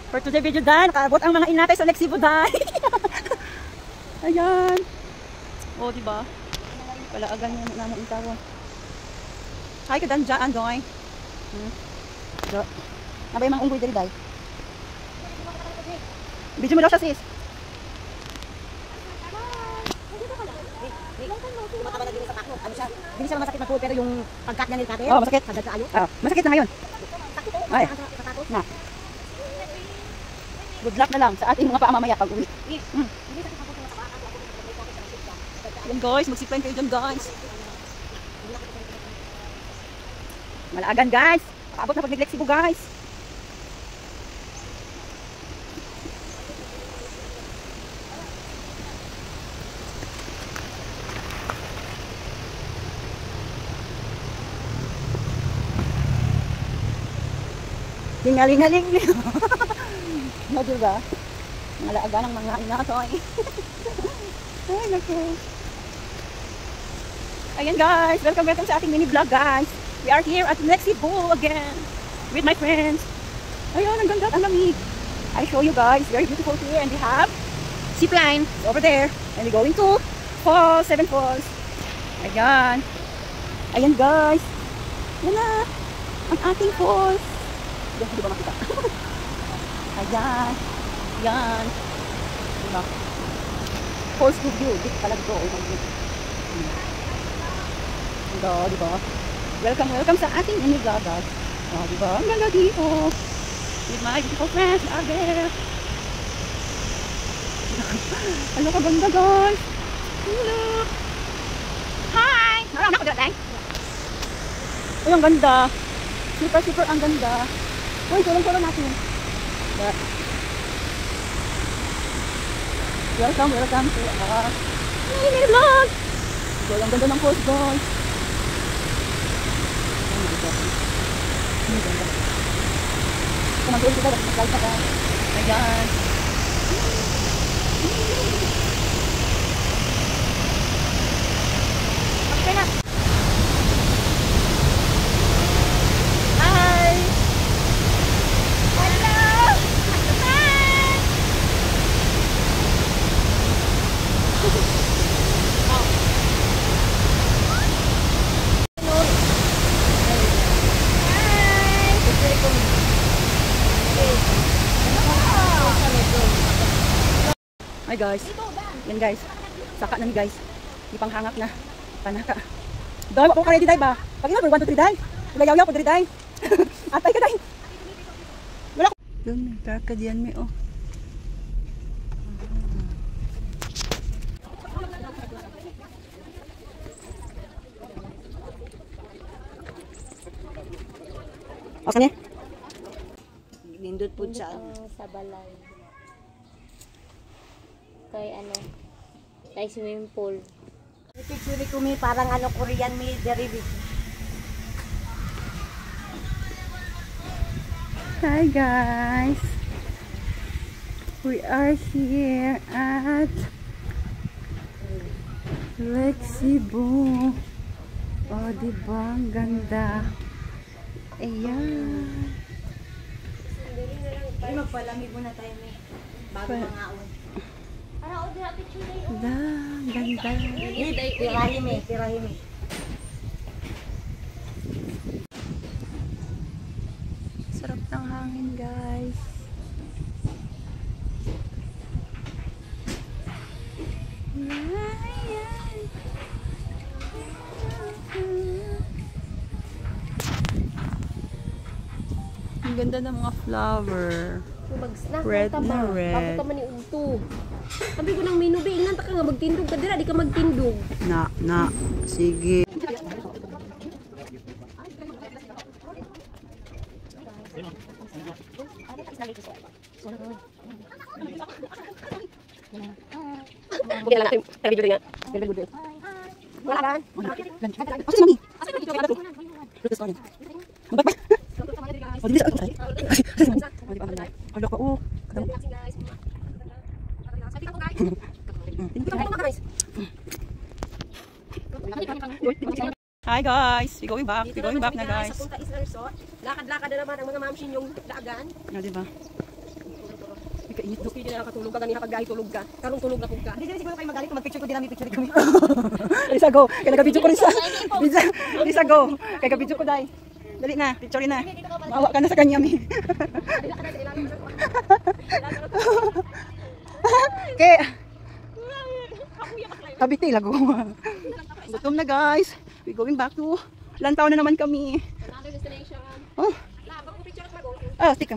For today video, Day, nakaabot ang mga inatay sa Lexibo, Day. Ayan. O, diba? Palaagan niya na ng tawa. Hi, kadan dyan, Doy. Nabay mga unggoy dali, Day. Video mo daw siya, sis. Ano siya? Hindi siya masakit magpulo, pero yung pagkat niya nilkate. Oo, masakit. Masakit na ngayon. Ay, na. Good luck na lang sa ating mga paamamaya pag uwi. Yan guys, magsipline kayo dyan guys. Malaagan guys. Paabot na pag nag-Lexibo guys. Tingaling-aling niyo. No, diba? Malaagan ng mga inatoy. Ay, naku. Ayan guys, welcome sa ating mini vlog guys. We are here at Lexibo again with my friends. Ayun, ang ganda, ang lamig. I show you guys, very beautiful here, and we have zipline over there, and we're going to Falls, Seven Falls. Ayan. Ayan guys. Yan na, ang ating falls. Hindi ba makita? Ayan. Ayan. Diba? Falls to view. Dito pala dito. Diba? Welcome sa ating mini vlog. Diba? Ang ganda dito. With my beautiful friends out there. Ano ka ganda guys? Look. Hi! Marami ako dito. Uy, ang ganda. Super ang ganda. Uy, tulong natin. Yeah. Welcome to mini vlog. So, ang ganda ng falls guys. Oh my God. Ang ganda. Kumagulong kita, mag-slide ka. Ayan. Okay na. Hi! Hello! Hi guys. Yan guys. Saka na ni guys. Ipanghangak na. Panaka. Dahil ako ka ready day ba? Pag ina 1 2 3 day. Layaw-yaw po 3 day. Atay ka day. Wala. Doon may tarka diyan mi oh. Okay niya? Nindot po siya. Sa balay. Kay swimming pool. Picture ko mi parang Korean mi derivative. Hi guys. We are here at Lexibo. Oh, diba? Ang ganda. Ayan. Ay, magpalamig muna tayo mi. Bago mangaon. Para o dira picture day. Ganda. Tirahin mi. Sarap ng hangin guys. Ayan. Ang ganda ng mga flower. Red na red. Ako man ni ugto. Sabi ko nang minubi, ingnan ta ka nga magtindog ka dira, di ka magtindog. Na. Sige. Wala kan? Asa mami? Oh, di bisa ako tayo. Oh, di ba ang ano ka oh. Hi guys, we're going back na guys. Lakad-lakad na naman ang mga mamshin yung daagan. Na di ba? kainit do. Gusto din nakatulog ka ganiha kagahi tulog ka. Karong tulog na pug ka. Hindi siguro kayo magalit kung mag-picture ko din namin picture kami. Risa go. Kaya nagabidyo ko Risa. Risa go. Kaya nagabidyo ko dai. Dali na, picture na. Maawa ka na sa kanya mi. Kaya Kabiti lago. Gutom na guys. We going back to Lantaw na naman kami. Another destination. Oh. La, pag picture at mag-go. Ah, stick.